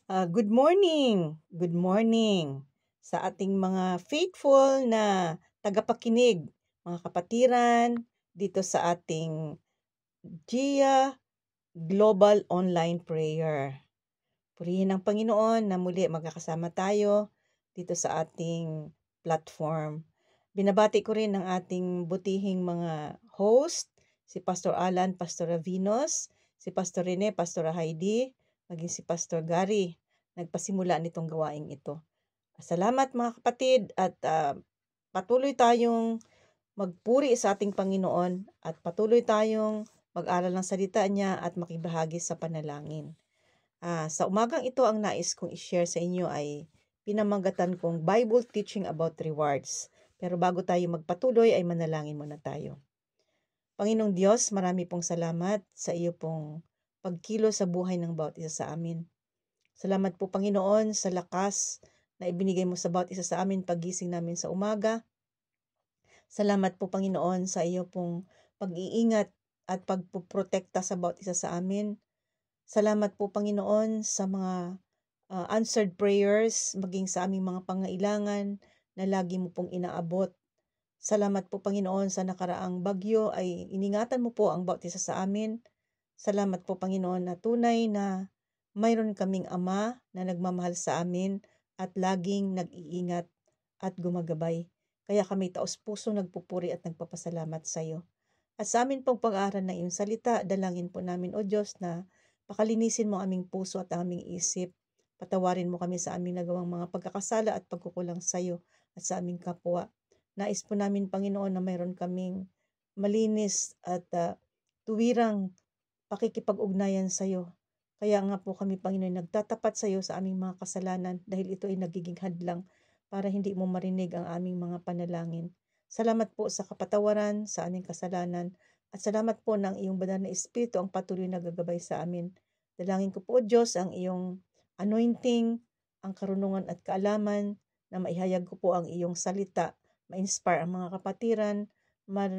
Good morning! Good morning sa ating mga faithful na tagapakinig, mga kapatiran, dito sa ating GIA Global Online Prayer. Purihin ang Panginoon na muli magkakasama tayo dito sa ating platform. Binabati ko rin ang ating butihing mga host, si Pastor Alan, Pastor Ravinos, si Pastor Rene, Pastor Heidi, maging si Pastor Gary, nagpasimula nitong gawaing ito. Salamat mga kapatid at patuloy tayong magpuri sa ating Panginoon at patuloy tayong mag-aral ng salita niya at makibahagi sa panalangin. Sa umagang ito, ang nais kong i-share sa inyo ay pinamagatan kong Bible Teaching About Rewards. Pero bago tayo magpatuloy ay manalangin muna tayo. Panginoong Diyos, marami pong salamat sa iyo pong pagkilo sa buhay ng bawat isa sa amin. Salamat po Panginoon sa lakas na ibinigay mo sa bawat isa sa amin pagising namin sa umaga. Salamat po Panginoon sa iyo pong pag-iingat at pagpoprotekta sa bawat isa sa amin. Salamat po Panginoon sa mga answered prayers, maging sa aming mga pangailangan na lagi mo pong inaabot. Salamat po Panginoon sa nakaraang bagyo ay iningatan mo po ang bawat isa sa amin. Salamat po Panginoon na tunay na mayroon kaming Ama na nagmamahal sa amin at laging nag-iingat at gumagabay. Kaya kami taos-puso nagpupuri at nagpapasalamat sa iyo. At sa amin pong pag-aaral ng iyong salita, dalangin po namin o Diyos na pakalinisin mo aming puso at aming isip. Patawarin mo kami sa aming nagawang mga pagkakasala at pagkukulang sa iyo at sa aming kapwa. Nais po namin, Panginoon, na mayroon kaming malinis at tuwirang pakikipag-ugnayan sa iyo. Kaya nga po kami, Panginoon, nagtatapat sa iyo sa aming mga kasalanan dahil ito ay nagiging hadlang para hindi mo marinig ang aming mga panalangin. Salamat po sa kapatawaran sa aming kasalanan at salamat po ng iyong banal na Espiritu ang patuloy na gagabay sa amin. Dalangin ko po, Diyos, ang iyong anointing, ang karunungan at kaalaman na maihayag ko po ang iyong salita, ma-inspire ang mga kapatiran,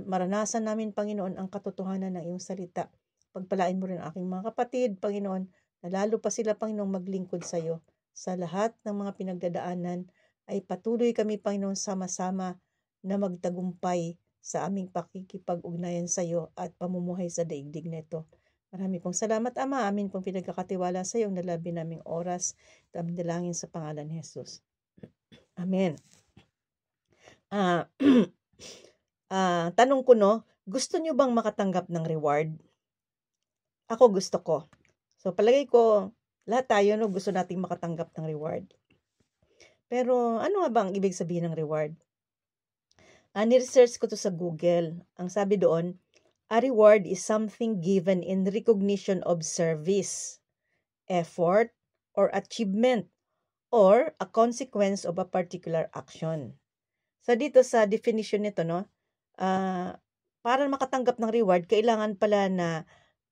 maranasan namin, Panginoon, ang katotohanan ng iyong salita. Pagpalain mo rin ang aking mga kapatid, Panginoon, na lalo pa sila, Panginoon, maglingkod sa iyo. Sa lahat ng mga pinagdadaanan ay patuloy kami, Panginoon, sama-sama na magtagumpay sa aming pakikipag-ugnayan sa iyo at pamumuhay sa daigdig nito. Marami pong salamat, Ama. Amin pong pinagkakatiwala sa iyo ang nalabi naming oras. At dalangin sa pangalan ni Jesus. Amen. Tanong ko, gusto nyo bang makatanggap ng reward? Ako gusto ko. So palagay ko, lahat tayo gusto nating makatanggap ng reward. Pero ano nga ba ang ibig sabihin ng reward? Ni-research ko to sa Google. Ang sabi doon, a reward is something given in recognition of service, effort, or achievement, or a consequence of a particular action. So dito sa definition nito, para makatanggap ng reward, kailangan pala na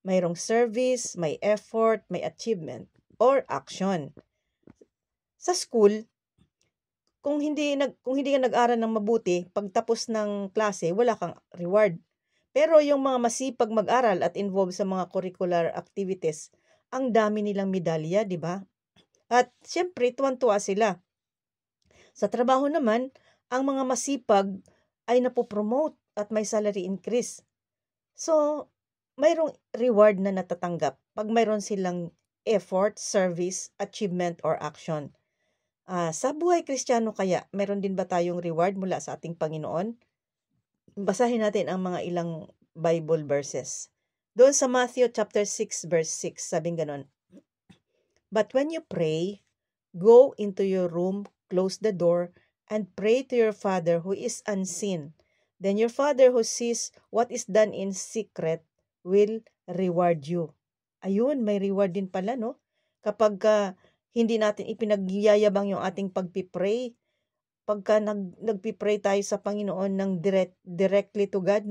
mayroong service, may effort, may achievement, or action. Sa school, kung hindi ka nag-aral ng mabuti, pagtapos ng klase, wala kang reward. Pero yung mga masipag mag-aral at involved sa mga curricular activities, ang dami nilang medalya, di ba? At siyempre, tuwan-tuwa sila. Sa trabaho naman, ang mga masipag ay napopromote at may salary increase. So, mayroong reward na natatanggap pag mayroon silang effort, service, achievement, or action. Sa buhay Kristiyano kaya, mayroon din ba tayong reward mula sa ating Panginoon? Basahin natin ang mga ilang Bible verses. Doon sa Matthew chapter 6 verse 6, sabing ganon, "But when you pray, go into your room, close the door, and pray to your Father who is unseen. Then your Father who sees what is done in secret will reward you." Ayun, may reward din pala, Kapag hindi natin ipinagyayabang yung ating pagpipray, pagka nagpipray tayo sa Panginoon ng directly to God,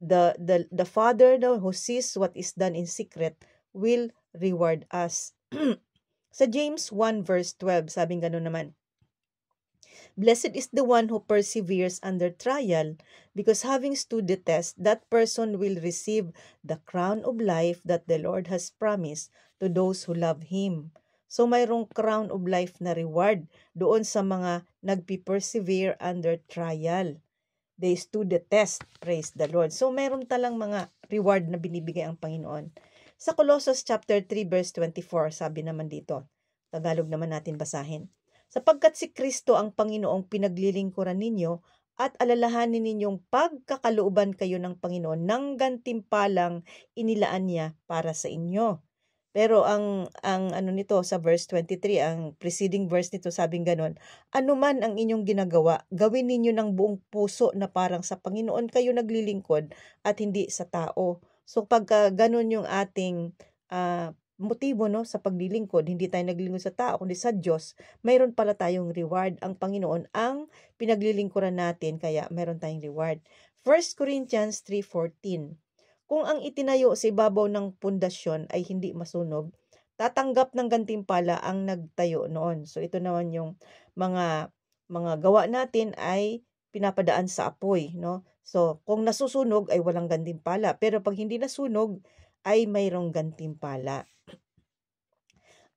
the Father who sees what is done in secret will reward us. Sa James 1 verse 12, sabing gano'n naman, "Blessed is the one who perseveres under trial, because having stood the test, that person will receive the crown of life that the Lord has promised to those who love Him." So mayroong crown of life na reward doon sa mga nagpi-persevere under trial. They stood the test, praise the Lord. So mayroon talang mga reward na binibigay ang Panginoon. Sa Colossus chapter 3 verse 24, sabi naman dito, Tagalog naman natin basahin. Sapagkat si Kristo ang Panginoong pinaglilingkuran ninyo at alalahanin ninyong pagkakalooban kayo ng Panginoon ng gantimpalang inilaan niya para sa inyo. Pero ang ano nito sa verse 23, ang preceding verse nito sabing ganon, anuman ang inyong ginagawa, gawin ninyo ng buong puso na parang sa Panginoon kayo naglilingkod at hindi sa tao. So pagka ganon yung ating motibo no sa paglilingkod, hindi tayo naglilingkod sa tao kundi sa Diyos, mayroon pala tayong reward. Ang Panginoon ang pinaglilingkuran natin kaya mayroon tayong reward. 1 Corinthians 3:14. Kung ang itinayo sa ibabaw ng pundasyon ay hindi masunog, tatanggap ng gantimpala ang nagtayo noon. So ito naman yung mga gawa natin ay pinapadaan sa apoy, no? So kung nasusunog ay walang gantimpala, pero pag hindi nasunog ay mayroong gantimpala.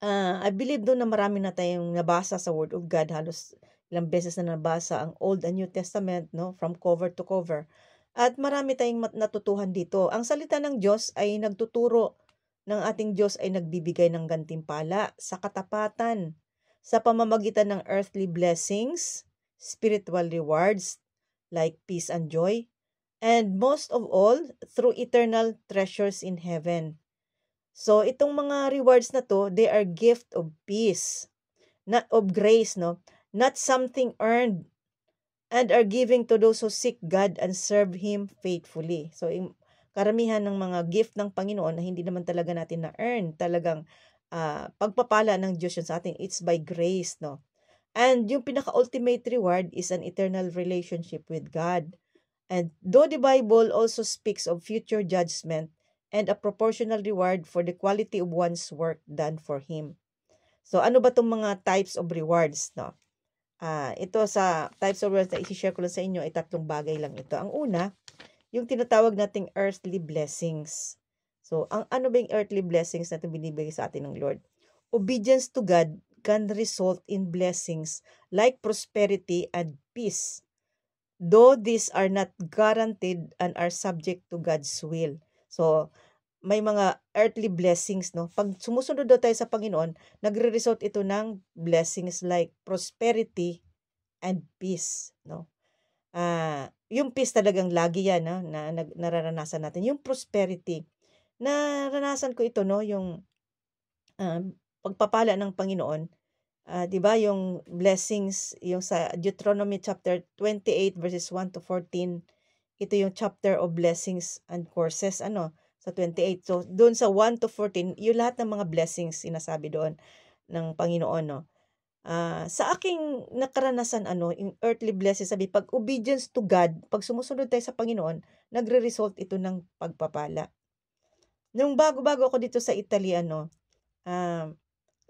I believe doon na marami na tayong nabasa sa Word of God, halos ilang beses na nabasa ang Old and New Testament, no, from cover to cover. At marami tayong natutuhan dito. Ang salita ng Diyos ay nagtuturo ng ating Diyos ay nagbibigay ng gantimpala sa katapatan, sa pamamagitan ng earthly blessings, spiritual rewards like peace and joy, and most of all, through eternal treasures in heaven. So itong mga rewards na to, they are gift of peace, not of grace, no? Not something earned, and are giving to those who seek God and serve Him faithfully. So, karamihan ng mga gift ng Panginoon na hindi naman talaga natin na-earn, talagang pagpapala ng Diyos yun sa atin. It's by grace, no? And yung pinaka-ultimate reward is an eternal relationship with God. And though the Bible also speaks of future judgment and a proportional reward for the quality of one's work done for Him. So, ano ba itong mga types of rewards, no? Ito sa types of rewards na i-share ko lang sa inyo ay 3 bagay lang ito. Ang una, yung tinatawag nating earthly blessings. So, ang ano ba yung earthly blessings na ito binibigay sa atin ng Lord? Obedience to God can result in blessings like prosperity and peace, though these are not guaranteed and are subject to God's will. So, may mga earthly blessings, no? Pag sumusunod daw tayo sa Panginoon, nagre-result ito ng blessings like prosperity and peace, no? Yung peace talagang lagi yan, no? Na nararanasan natin. Yung prosperity, naranasan ko ito, no? Yung pagpapala ng Panginoon, 'di ba yung blessings, yung sa Deuteronomy chapter 28 verses 1 to 14, ito yung chapter of blessings and curses, sa 28. So, doon sa 1 to 14, yung lahat ng mga blessings sinasabi doon ng Panginoon, no? Sa aking nakaranasan, yung earthly blessings, sabi, pag obedience to God, pag sumusunod tayo sa Panginoon, nagre-result ito ng pagpapala. Nung bago-bago ako dito sa Italy,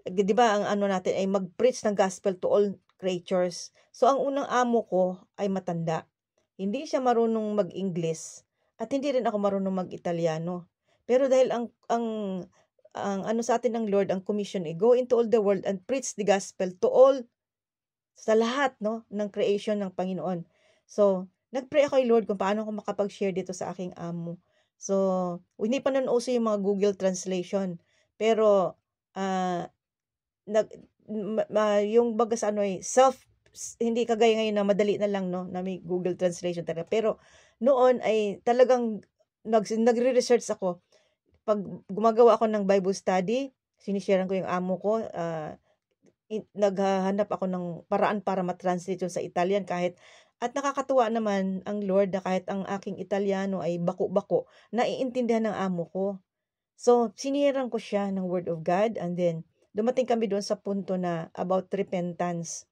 di ba, ang natin ay mag-preach ng gospel to all creatures. So, ang unang amo ko ay matanda. Hindi siya marunong mag-English at hindi rin ako marunong mag-Italiano. Pero dahil ang ano sa atin ng Lord, ang commission ay go into all the world and preach the gospel to all, sa lahat, no, ng creation ng Panginoon. So, nag-pray ako kay Lord kung paano ako makapag-share dito sa aking amo. So, hindi pa nun uso yung mga Google Translation. Pero, yung bagas ay hindi kagaya ngayon na madali na lang, no, na may Google Translation talaga. Pero noon ay talagang nagre-research ako. Pag gumagawa ako ng Bible study, sinisharean ko yung amo ko, naghahanap ako ng paraan para matranslate yun sa Italian at nakakatuwa naman ang Lord na kahit ang aking Italiano ay bako-bako, naiintindihan ng amo ko. So, siniran ko siya ng Word of God, and then dumating kami doon sa punto na about repentance.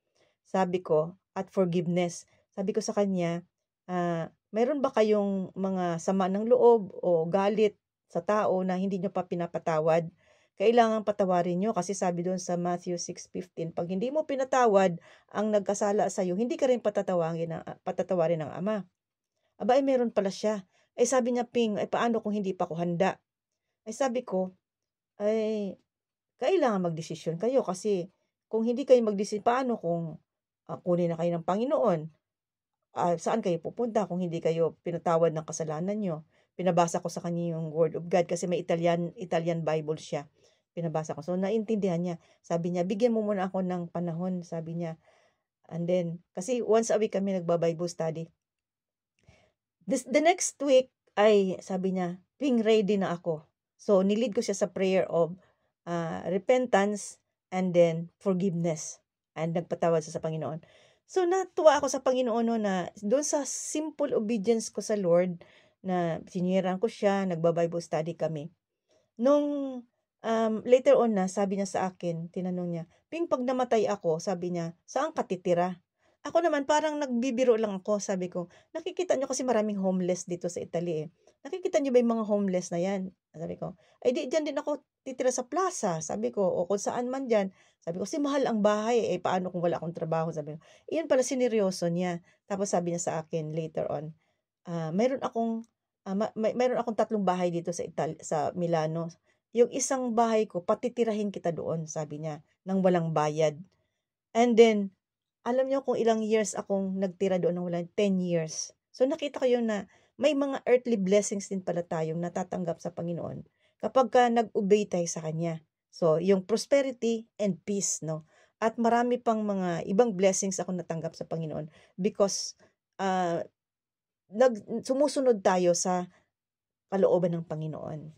Sabi ko, at forgiveness. Sabi ko sa kanya, mayroon ba kayong mga sama ng loob o galit sa tao na hindi nyo pa pinapatawad? Kailangan patawarin nyo kasi sabi doon sa Matthew 6:15, pag hindi mo pinatawad ang nagkasala sa iyo, hindi ka rin patatawarin ng Ama. Aba, ay meron pala siya. Ay sabi niya, Ping, ay paano kung hindi pa ako handa? Ay sabi ko, ay kailangan magdesisyon kayo kasi kung hindi kayo magdesisyon, paano kung kunin na kayo ng Panginoon? Saan kayo pupunta kung hindi kayo pinatawad ng kasalanan nyo? Pinabasa ko sa kanya yung Word of God kasi may Italian Bible siya. Pinabasa ko. So, naintindihan niya. Sabi niya, bigyan mo muna ako ng panahon, sabi niya. And then, kasi once a week kami nagba-Bible study. The next week, ay sabi niya, being ready na ako. So, nilid ko siya sa prayer of repentance and then forgiveness. And nagpatawad siya sa Panginoon. So, natuwa ako sa Panginoon no, na doon sa simple obedience ko sa Lord, na siniran ko siya, nagba-Bible study kami. Nung later on na, sabi niya sa akin, tinanong niya, Ping, pag namatay ako, sabi niya, saan ka titira? Ako naman, parang nagbibiro lang ako, sabi ko, nakikita niyo kasi maraming homeless dito sa Italy eh. Nakikita niyo ba yung mga homeless na yan? Sabi ko, ay di dyan din ako titira sa plaza, sabi ko, o kung saan man dyan. Sabi ko, kasi mahal ang bahay eh, paano kung wala akong trabaho? Sabi ko, iyan pala sineryoso niya. Tapos sabi niya sa akin later on, mayroon akong 3 bahay dito sa Milano. Yung isang bahay ko, patitirahin kita doon, sabi niya, nang walang bayad. And then, alam niyo kung ilang years akong nagtira doon nang walang 10 years. So, nakita ko yun na may mga earthly blessings din pala tayong natatanggap sa Panginoon kapag ka nag-obey tayo sa Kanya. So, yung prosperity and peace, no? At marami pang mga ibang blessings ako natanggap sa Panginoon because sumusunod tayo sa kalooban ng Panginoon.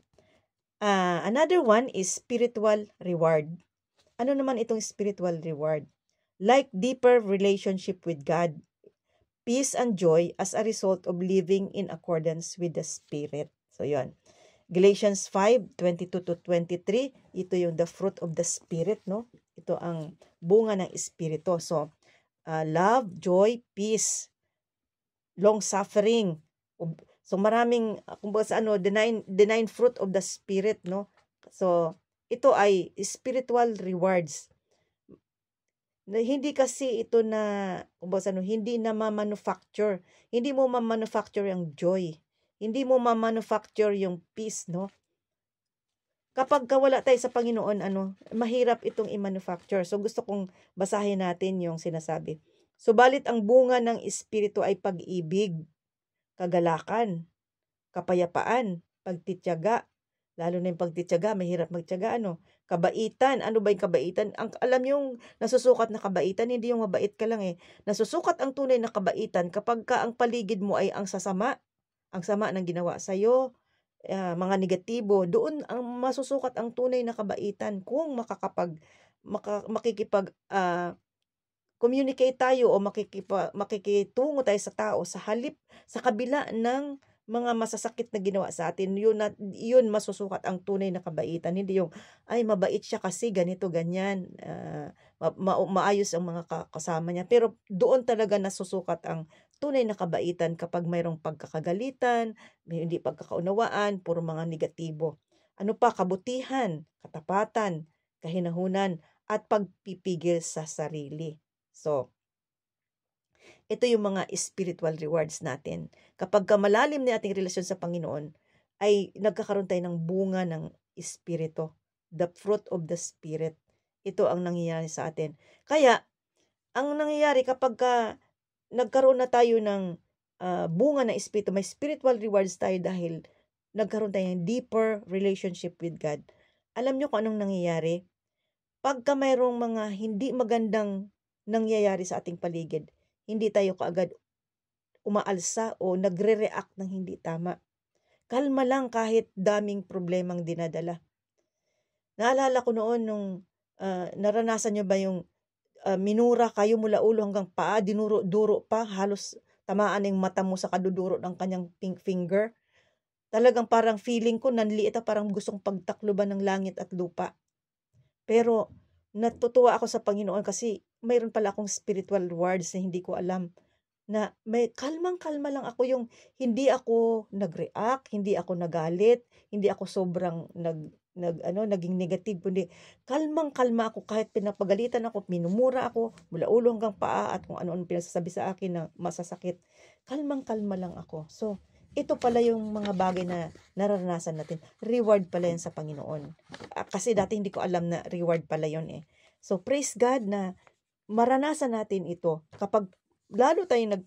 Another one is spiritual reward. Ano naman itong spiritual reward? Like deeper relationship with God, peace and joy as a result of living in accordance with the Spirit. So, yun. Galatians 5:22-23, ito yung the fruit of the Spirit, no? Ito ang bunga ng Espiritu. So, love, joy, peace, long-suffering. So, maraming, kumbaga the nine fruit of the Spirit, no? So, ito ay spiritual rewards. Hindi kasi ito na, kumbaga hindi na ma-manufacture. Hindi mo ma-manufacture yung joy. Hindi mo ma-manufacture yung peace, no? Kapag wala tayo sa Panginoon, mahirap itong i-manufacture. So, gusto kong basahin natin yung sinasabi. Subalit ang bunga ng Espiritu ay pag-ibig, kagalakan, kapayapaan, pagtitiyaga. Lalo na yung pagtitiyaga, mahirap magtiyaga, kabaitan. Ano ba yung kabaitan? Alam yung nasusukat na kabaitan, hindi yung mabait ka lang eh. Nasusukat ang tunay na kabaitan kapag ka ang paligid mo ay ang sasama, ang sama ng ginawa sa'yo, mga negatibo. Doon ang masusukat ang tunay na kabaitan kung makikipag communicate tayo o makikitungo tayo sa tao sa halip, sa kabila ng mga masasakit na ginawa sa atin. Yun masusukat ang tunay na kabaitan. Hindi yung, ay mabait siya kasi ganito, ganyan. Maayos ang mga kasama niya. Pero doon talaga nasusukat ang tunay na kabaitan kapag mayroong pagkakagalitan, may hindi pagkakaunawaan, puro mga negatibo. Ano pa? Kabutihan, katapatan, kahinahunan, at pagpipigil sa sarili. So, ito yung mga spiritual rewards natin. Kapag malalim na ating relasyon sa Panginoon, ay nagkakaroon tayo ng bunga ng Espiritu. The fruit of the Spirit. Ito ang nangyayari sa atin. Kaya, ang nangyayari kapag nagkaroon na tayo ng bunga ng Espiritu, may spiritual rewards tayo dahil nagkaroon tayo ng deeper relationship with God. Alam nyo kung anong nangyayari? Pagka mayroong mga hindi magandang nangyayari sa ating paligid, hindi tayo kaagad umaalsa o nagre-react ng hindi tama. Kalma lang kahit daming problemang dinadala. Naalala ko noon nung naranasan nyo ba yung minura kayo mula ulo hanggang paa, dinuro-duro pa, halos tamaan yung mata mo sa kaduduro ng kanyang pink finger. Talagang parang feeling ko nanliit parang gustong pagtakluban ng langit at lupa. Pero natutuwa ako sa Panginoon kasi mayroon pala akong spiritual rewards na hindi ko alam. Na may kalmang-kalma lang ako, yung hindi ako nag-react, hindi ako nagalit, hindi ako sobrang naging negative, kundi kalmang-kalma ako kahit pinapagalitan ako, minumura ako mula ulo hanggang paa at kung ano-ano pinasasabi sa akin na masasakit. Kalmang-kalma lang ako. So, ito pala yung mga bagay na nararanasan natin. Reward pala yan sa Panginoon. Kasi dati hindi ko alam na reward pala yun eh. So praise God na maranasan natin ito kapag lalo tayong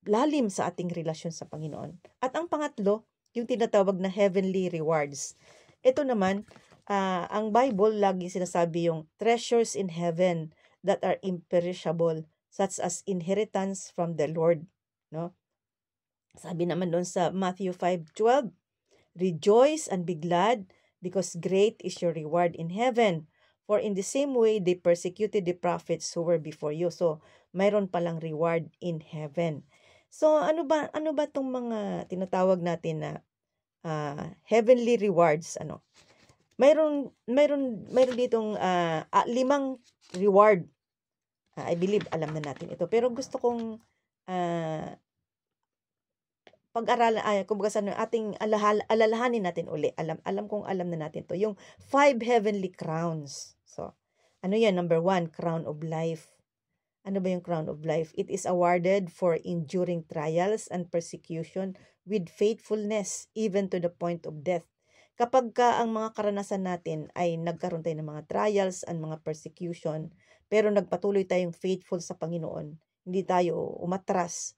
lalim sa ating relasyon sa Panginoon. At ang pangatlo, yung tinatawag na heavenly rewards. Ito naman, ang Bible lagi sinasabi yung treasures in heaven that are imperishable, such as inheritance from the Lord. No? Sabi naman doon sa Matthew 5:12, rejoice and be glad, because great is your reward in heaven. For in the same way, they persecuted the prophets who were before you. So, mayroon palang reward in heaven. So, ano ba tong mga tinatawag natin na heavenly rewards? Mayroon ditong 5 reward. I believe alam na natin ito. Pero gusto kong pag-aralan, kumbaga sa ating alalahanin natin uli. Alam kong alam na natin to. Yung 5 heavenly crowns. So, ano yan? Number 1, crown of life. Ano ba yung crown of life? It is awarded for enduring trials and persecution with faithfulness, even to the point of death. Kapag ang mga karanasan natin ay nagkaroon tayo ng mga trials and mga persecution, pero nagpatuloy tayong faithful sa Panginoon, hindi tayo umatras,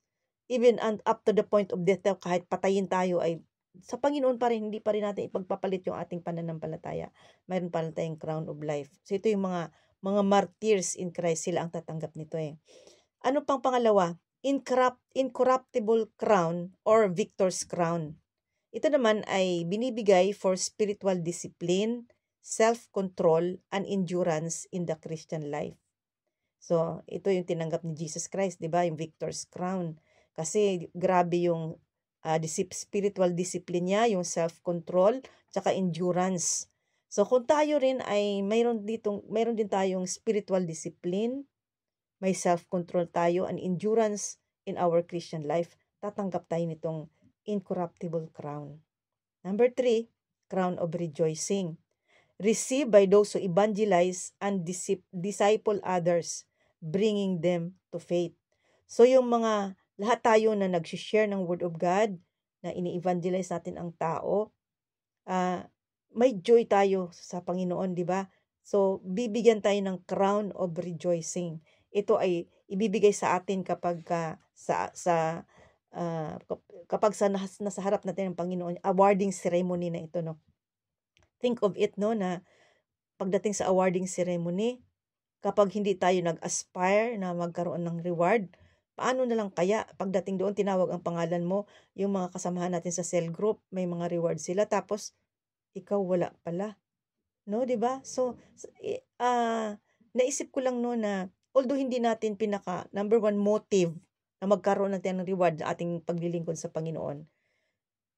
even up to the point of death, kahit patayin tayo ay sa Panginoon pa rin, hindi pa rin natin ipagpapalit yung ating pananampalataya. Mayroon pa rin tayong crown of life. So ito yung mga martyrs in Christ, sila ang tatanggap nito eh. Ano pang pangalawa? Incorruptible crown or victor's crown. Ito naman ay binibigay for spiritual discipline, self-control, and endurance in the Christian life. So, ito yung tinanggap ni Jesus Christ, di ba? Yung victor's crown. Kasi grabe yung spiritual discipline niya, yung self-control, tsaka endurance. So, kung tayo rin ay mayroon din tayong spiritual discipline, may self-control tayo, and endurance in our Christian life, tatanggap tayo nitong incorruptible crown. Number 3, crown of rejoicing. Received by those who evangelize and disciple others, bringing them to faith. So, yung lahat tayo na nag-share ng Word of God, na ini-evangelize natin ang tao, may joy tayo sa Panginoon, di ba? So, bibigyan tayo ng crown of rejoicing. Ito ay ibibigay sa atin kapag nasa harap natin ng Panginoon, awarding ceremony na ito, no? Think of it, no, na pagdating sa awarding ceremony, kapag hindi tayo nag-aspire na magkaroon ng reward, paano na lang kaya pagdating doon, tinawag ang pangalan mo, yung mga kasamahan natin sa cell group, may mga reward sila, tapos ikaw wala pala. No, 'di ba? So, naisip ko lang no na although hindi natin number 1 motive na magkaroon natin ng reward sa ating paglilingkod sa Panginoon.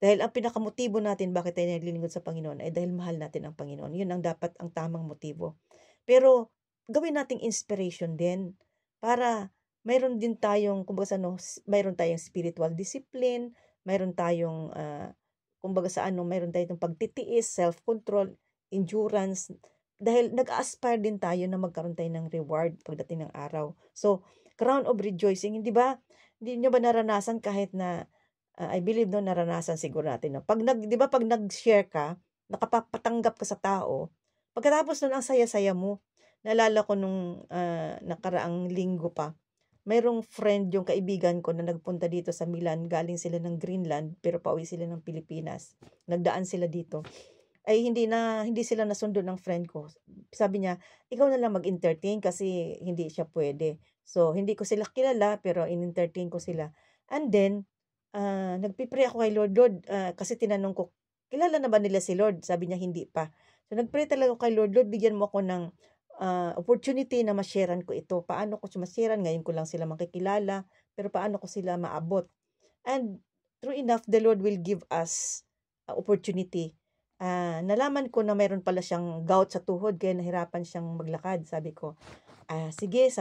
Dahil ang pinakamotibo natin bakit tayo naglilingkod sa Panginoon ay dahil mahal natin ang Panginoon. Yun ang dapat ang tamang motibo. Pero gawin nating inspiration din para mayroon din tayong, kumbaga mayroon tayong spiritual discipline, mayroon tayong mayroon tayong pagtitiis, self-control, endurance, dahil nag-aspire din tayo na magkaroon tayo ng reward pagdating ng araw. So, crown of rejoicing, hindi nyo ba naranasan kahit na, I believe no, naranasan siguro natin. No? Pag nag-share ka, nakapatanggap ka sa tao, pagkatapos nun ang saya-saya mo. Naalala ko nung nakaraang linggo pa, mayroong friend yung kaibigan ko na nagpunta dito sa Milan, galing sila ng Greenland, pero pauwi sila ng Pilipinas. Nagdaan sila dito. Ay hindi sila nasundo ng friend ko. Sabi niya, ikaw na lang mag-entertain kasi hindi siya pwede. So, hindi ko sila kilala, pero in-entertain ko sila. And then, nagpipray ako kay Lord, kasi tinanong ko, kilala na ba nila si Lord? Sabi niya, hindi pa. So, nagpray talaga ako kay Lord, bigyan mo ako ng opportunity na ma-sharean ko ito. Paano ko ma-sharean? Ngayon ko lang sila makikilala, pero paano ko sila maabot? And true enough, the Lord will give us opportunity. Nalaman ko na mayroon pala siyang gout sa tuhod, kaya nahirapan siyang maglakad. Sabi ko, sige,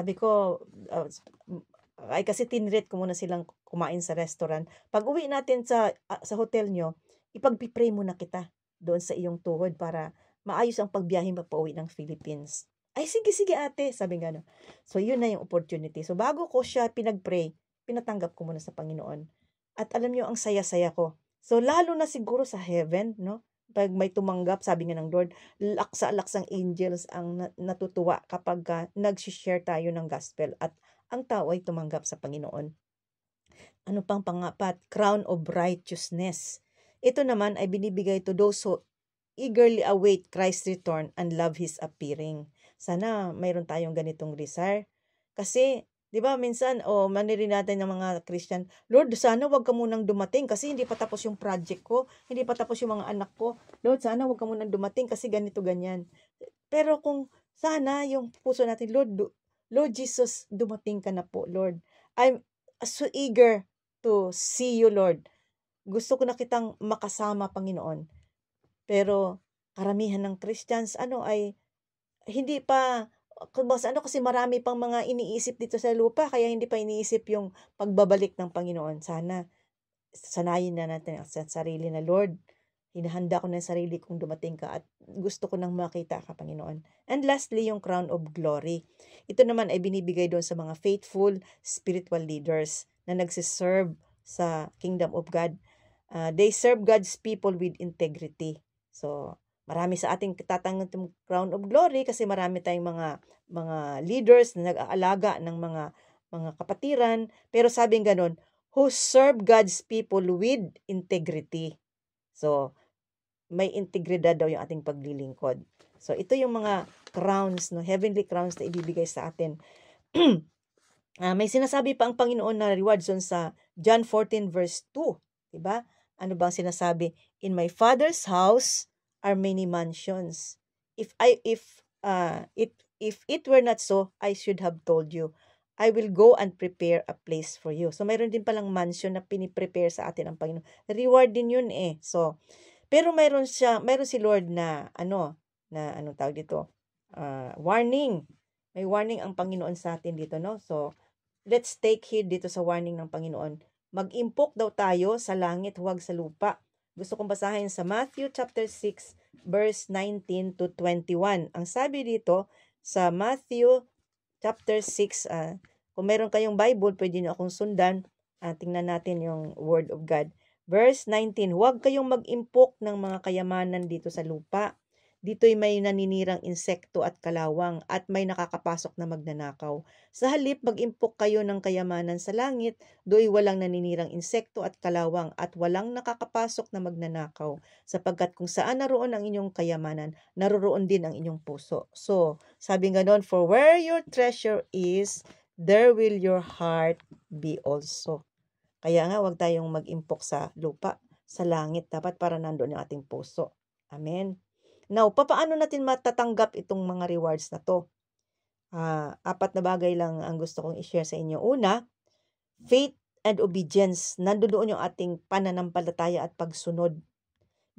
ay kasi tinrate ko muna silang kumain sa restaurant. Pag uwi natin sa hotel nyo, ipagpipray muna kita doon sa iyong tuhod para maayos ang pagbiyahe papauwi ng Philippines. Ay, sige ate, sabi nga no. So, yun na yung opportunity. So, bago ko siya pinag-pray, pinatanggap ko muna sa Panginoon. At alam niyo, ang saya-saya ko. So, lalo na siguro sa heaven, no? Pag may tumanggap, sabi nga ng Lord, laksa-laksang angels ang natutuwa kapag nag-share tayo ng gospel at ang tao ay tumanggap sa Panginoon. Ano pang pangapat? Crown of righteousness. Ito naman ay binibigay to those who eagerly await Christ's return and love His appearing. Sana mayroon tayong ganitong desire. Kasi, di ba, minsan, manirin natin ng mga Christian, Lord, sana wag ka munang dumating kasi hindi pa tapos yung project ko, hindi pa tapos yung mga anak ko. Lord, sana wag ka munang dumating kasi ganito, ganyan. Pero kung sana yung puso natin, Lord Jesus, dumating ka na po, Lord. I'm so eager to see you, Lord. Gusto ko na kitang makasama, Panginoon. Pero karamihan ng Christians ay hindi pa kasi marami pang mga iniisip dito sa lupa kaya hindi pa iniisip yung pagbabalik ng Panginoon. Sana sanayin na natin sa sarili na, Lord, hinahanda ko na yung sarili kung dumating ka at gusto ko nang makita ka, Panginoon. And lastly, yung crown of glory. Ito naman ay binibigay doon sa mga faithful spiritual leaders na nagsiserve sa kingdom of God. They serve God's people with integrity. So, marami sa ating tatanggap ng crown of glory kasi marami tayong mga leaders na nag-aalaga ng mga kapatiran. Pero sabing ganon, who serve God's people with integrity. So, may integridad daw yung ating paglilingkod. So, ito yung mga crowns, no, heavenly crowns na ibibigay sa atin. May sinasabi pa ang Panginoon na rewards doon sa John 14 verse 2. Diba? Ano bang sinasabi? In my Father's house are many mansions. If it were not so, I should have told you. I will go and prepare a place for you. So, mayroon din palang mansion na piniprepare sa atin ang Panginoon. Reward din yun eh. So, pero mayroon si Lord na anong tawag dito? Warning. May warning ang Panginoon sa atin dito, no? So, let's take heed dito sa warning ng Panginoon. Mag-impok daw tayo sa langit, huwag sa lupa. Gusto kong basahin sa Matthew chapter 6 verse 19 to 21. Ang sabi dito sa Matthew chapter 6, kung meron kayong Bible, pwede niyo akong sundan. Tingnan natin yung Word of God. Verse 19, huwag kayong mag-impok ng mga kayamanan dito sa lupa. Dito'y may naninirang insekto at kalawang at may nakakapasok na magnanakaw. Sa halip, mag-impok kayo ng kayamanan sa langit, do'y walang naninirang insekto at kalawang at walang nakakapasok na magnanakaw. Sapagkat kung saan naroon ang inyong kayamanan, naroroon din ang inyong puso. So, sabi nga doon, for where your treasure is, there will your heart be also. Kaya nga, huwag tayong mag-impok sa lupa, sa langit. Dapat para nandoon yung ating puso. Amen. Now, paano natin matatanggap itong mga rewards na to? 4 na bagay lang ang gusto kong i-share sa inyo. Una, faith and obedience. Nandoon yung ating pananampalataya at pagsunod.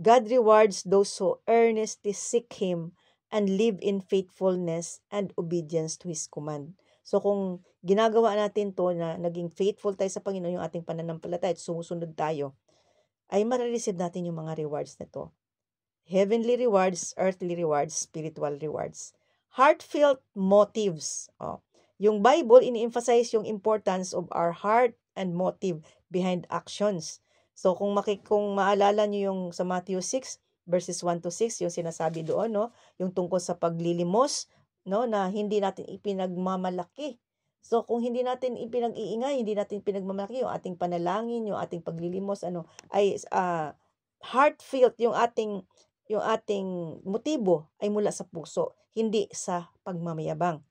God rewards those who earnestly seek Him and live in faithfulness and obedience to His command. So kung ginagawa natin to na naging faithful tayo sa Panginoon, yung ating pananampalataya at sumusunod tayo, ay marireceive natin yung mga rewards na to. Heavenly rewards, earthly rewards, spiritual rewards. Heartfelt motives. Yung Bible, ini-emphasize yung importance of our heart and motive behind actions. So, kung maalala nyo yung sa Matthew 6, verses 1 to 6, yung sinasabi doon, no? Yung tungkol sa paglilimos, no? Na hindi natin ipinagmamalaki. So, kung hindi natin ipinag-iingay, hindi natin pinagmamalaki yung ating panalangin, yung ating paglilimos, ay heartfelt yung ating motibo ay mula sa puso, hindi sa pagmamayabang.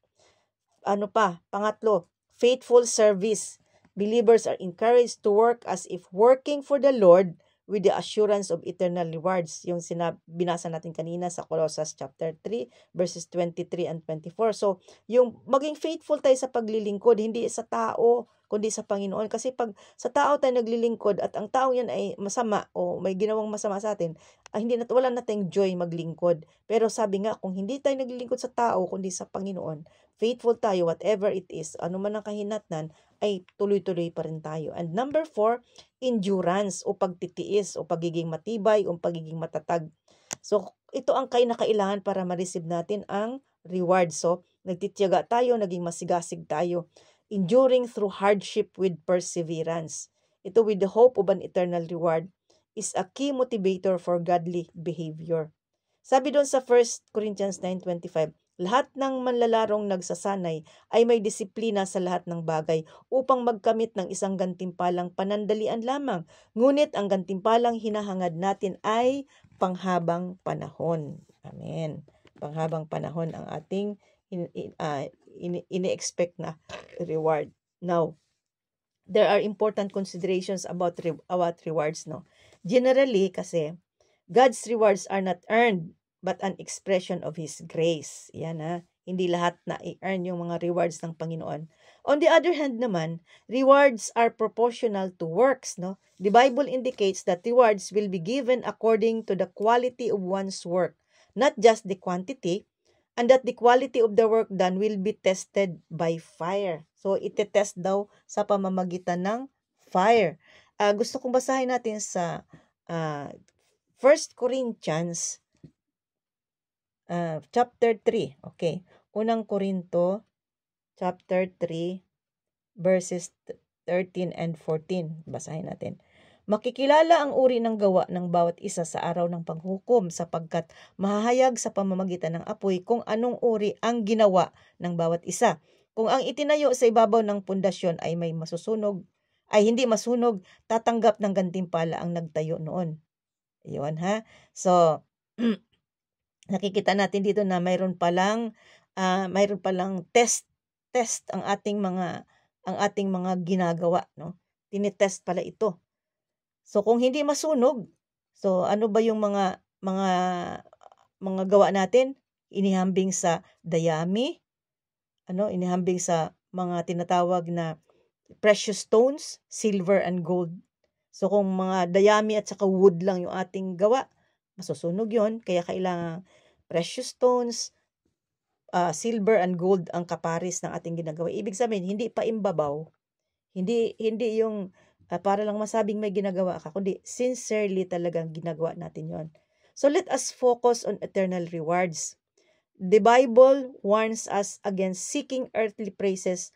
Pangatlo, faithful service. Believers are encouraged to work as if working for the Lord with the assurance of eternal rewards. Yung binasa natin kanina sa Colossians chapter 3, verses 23 and 24. So, yung maging faithful tayo sa paglilingkod, hindi sa tao, kundi sa Panginoon. Kasi pag sa tao tayo naglilingkod at ang tao yan ay masama o may ginawang masama sa atin, wala na tayong joy maglingkod. Pero sabi nga, kung hindi tayo naglilingkod sa tao, kundi sa Panginoon, faithful tayo, whatever it is, ano man ang kahinatnan, ay tuloy-tuloy pa rin tayo. And number 4, endurance o pagtitiis o pagiging matibay o pagiging matatag. So, ito ang kailangan para ma-receive natin ang reward. So, nagtitiyaga tayo, naging masigasig tayo. Enduring through hardship with perseverance. ito with the hope of an eternal reward, is a key motivator for godly behavior. Sabi doon sa 1 Corinthians 9:25, lahat ng manlalarong nagsasanay ay may disiplina sa lahat ng bagay upang magkamit ng isang gantimpalang panandalian lamang. Ngunit ang gantimpalang hinahangad natin ay panghabang panahon. Amen. Panghabang panahon ang ating ini-expect na reward. Now, there are important considerations about rewards, no? Generally, kasi, God's rewards are not earned, but an expression of His grace. Yan ha. Hindi lahat na i-earn yung mga rewards ng Panginoon. On the other hand naman, rewards are proportional to works, no? The Bible indicates that rewards will be given according to the quality of one's work, not just the quantity, and that the quality of the work done will be tested by fire. So, ite-test daw sa pamamagitan ng fire. Gusto kong basahin natin sa 1 Corinthians chapter 3. Okay. Unang Korinto, chapter 3, verses 13 and 14. Basahin natin. Makikilala ang uri ng gawa ng bawat isa sa araw ng paghukom sapagkat mahahayag sa pamamagitan ng apoy kung anong uri ang ginawa ng bawat isa. Kung ang itinayo sa ibabaw ng pundasyon ay may masusunog, ay hindi masunog, tatanggap ng gantimpala ang nagtayo noon. Iyon ha. So, nakikita natin dito na mayroon palang test ang ating mga ginagawa, no? Tinitest pala ito. So kung hindi masunog, so ano ba yung mga gawa natin? Inihambing sa dayami, inihambing sa mga tinatawag na precious stones, silver and gold. So kung mga dayami at saka wood lang yung ating gawa, masusunog yon. Kaya kailangan precious stones, silver and gold ang kaparis ng ating ginagawa. Ibig sabihin, hindi pa imbabaw, hindi yung para lang masabing may ginagawa ka, kundi sincerely talagang ginagawa natin yon. So let us focus on eternal rewards. The Bible warns us against seeking earthly praises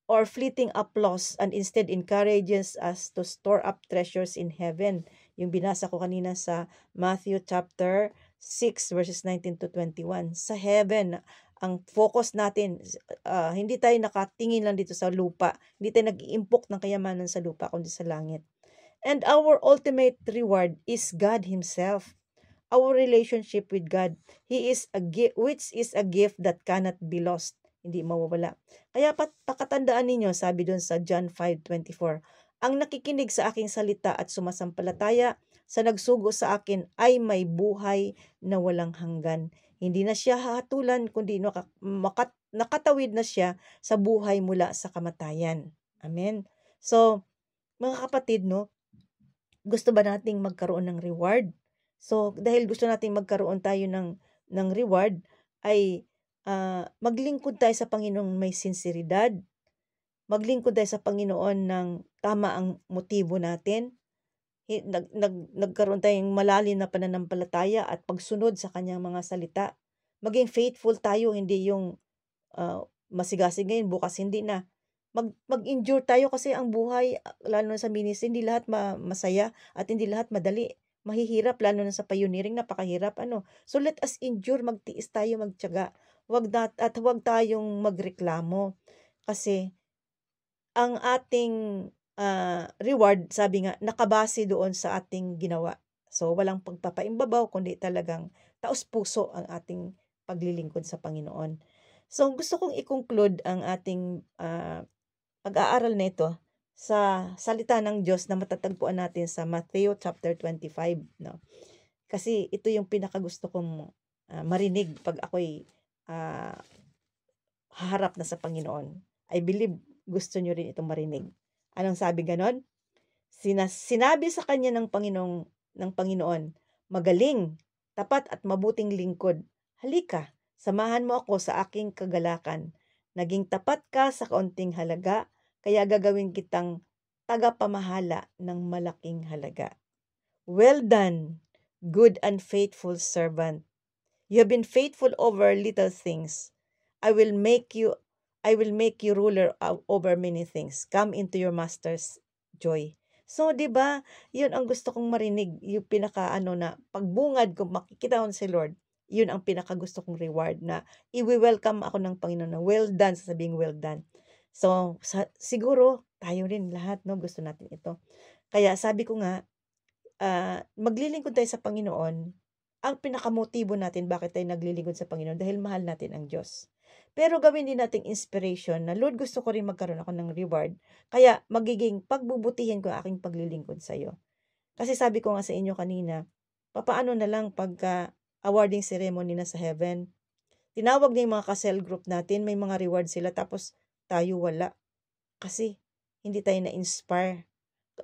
or fleeting applause and instead encourages us to store up treasures in heaven. Yung binasa ko kanina sa Matthew chapter 6 verses 19 to 21. Sa heaven, ang focus natin, hindi tayo nakatingin lang dito sa lupa. Hindi tayo nag-iimpok ng kayamanan sa lupa, kundi sa langit. And our ultimate reward is God Himself. Our relationship with God, which is a gift that cannot be lost. Hindi mawawala. Kaya pakatandaan ninyo, sabi doon sa John 5:24, ang nakikinig sa aking salita at sumasampalataya sa nagsugo sa akin ay may buhay na walang hanggan. Hindi na siya hahatulan, kundi nakatawid na siya sa buhay mula sa kamatayan. Amen. So, mga kapatid, no, gusto ba nating magkaroon ng reward? So, dahil gusto nating magkaroon tayo ng reward, ay maglingkod tayo sa Panginoon may sinseridad. Maglingkod tayo sa Panginoon ng tama ang motibo natin. Nagkaroon tayong malalim na pananampalataya at pagsunod sa kanyang mga salita. Maging faithful tayo, hindi yung masigasig ngayon, bukas hindi na. Mag-endure tayo kasi ang buhay, lalo na sa ministry, hindi lahat masaya at hindi lahat madali. Mahihirap, lalo na sa pioneering, napakahirap. So let us endure, magtiis tayo, magtiyaga. Huwag tayong magreklamo. Kasi ang ating reward, sabi nga, nakabase doon sa ating ginawa. So, walang pagpapaimbabaw, kundi talagang taos-puso ang ating paglilingkod sa Panginoon. So, gusto kong i-conclude ang ating pag-aaral na ito sa salita ng Diyos na matatagpuan natin sa Matthew chapter 25. No? Kasi ito yung pinakagusto kong marinig pag ako'y haharap na sa Panginoon. I believe gusto nyo rin itong marinig. Anong sabi ganon? Sinabi sa kanya ng Panginoon, magaling, tapat at mabuting lingkod. Halika, samahan mo ako sa aking kagalakan. Naging tapat ka sa kaunting halaga, kaya gagawin kitang tagapamahala ng malaking halaga. Well done, good and faithful servant. You have been faithful over little things. I will make you ruler over many things. Come into your master's joy. So, 'di ba, 'yun ang gusto kong marinig, yung pinaka-ano na pagbungad kung makikita ko si Lord, 'yun ang pinakagusto kong reward na iwe-welcome ako ng Panginoon na, "Well done," sasabihing, "Well done." So, siguro tayo rin lahat 'no, gusto natin ito. Kaya sabi ko nga, maglilingkod tayo sa Panginoon, ang pinakamotibo natin bakit tayo naglilingkod sa Panginoon dahil mahal natin ang Diyos. Pero gawin din nating inspiration na, Lord, gusto ko rin magkaroon ako ng reward. Kaya magiging pagbubutihin ko ang aking paglilingkod sa iyo. Kasi sabi ko nga sa inyo kanina, papaano na lang pagka awarding ceremony na sa heaven. Tinawag na yung mga ka-cell group natin, may mga reward sila, tapos tayo wala. Kasi hindi tayo na-inspire.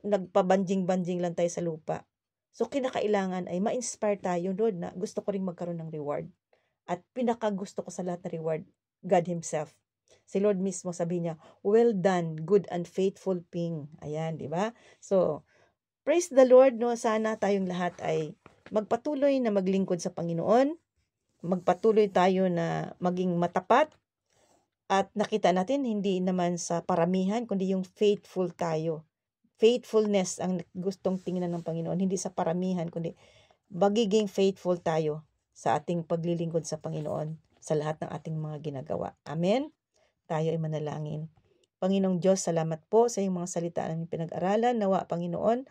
Nagpabanjing-banjing lang tayo sa lupa. So, kinakailangan ay ma-inspire tayo, Lord, na gusto ko rin magkaroon ng reward. At pinakagusto ko sa lahat na reward, God Himself. Si Lord mismo sabi niya, "Well done, good and faithful Ping." Ayan, di ba? So, praise the Lord, no? Sana tayong lahat ay magpatuloy na maglingkod sa Panginoon. Magpatuloy tayo na maging matapat. At nakita natin, hindi naman sa paramihan, kundi yung faithful tayo. Faithfulness ang gustong tingnan ng Panginoon, hindi sa paramihan, kundi magiging faithful tayo sa ating paglilingkod sa Panginoon sa lahat ng ating mga ginagawa. Amen? Tayo ay manalangin. Panginoong Diyos, salamat po sa iyong mga salita na pinag-aralan. Nawa, Panginoon,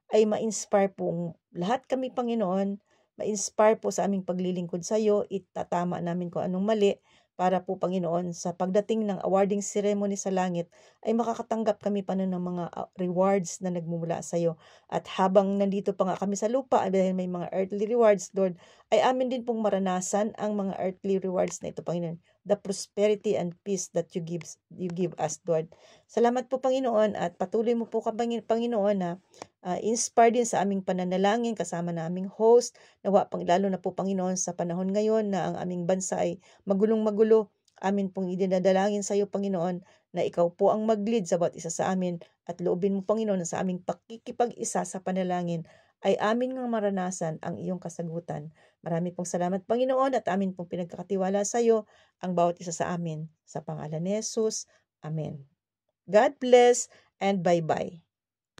ay ma-inspire po lahat kami, Panginoon. Ma-inspire po sa aming paglilingkod sa iyo. Itatama namin kung anong mali para po, Panginoon, sa pagdating ng awarding ceremony sa langit ay makakatanggap kami pa ng mga rewards na nagmumula sa iyo. At habang nandito pa nga kami sa lupa, dahil may mga earthly rewards, Lord, ay amin din pong maranasan ang mga earthly rewards na ito, Panginoon. The prosperity and peace that you give us, Lord. Salamat po, Panginoon, at patuloy mo po, Panginoon, na inspired din sa aming pananalangin kasama na aming host. Nawa, lalo na po, Panginoon, sa panahon ngayon na ang aming bansa ay magulong-magulo. Amin pong idinadalangin sa iyo, Panginoon, na ikaw po ang mag-lead sa bawat isa sa amin at loobin mo, Panginoon, na sa aming pakikipag-isa sa panalangin ay amin ngang maranasan ang iyong kasagutan. Marami pong salamat, Panginoon, at amin pong pinagkakatiwala sa iyo ang bawat isa sa amin. Sa pangalan ni Jesus, Amen. God bless and bye-bye.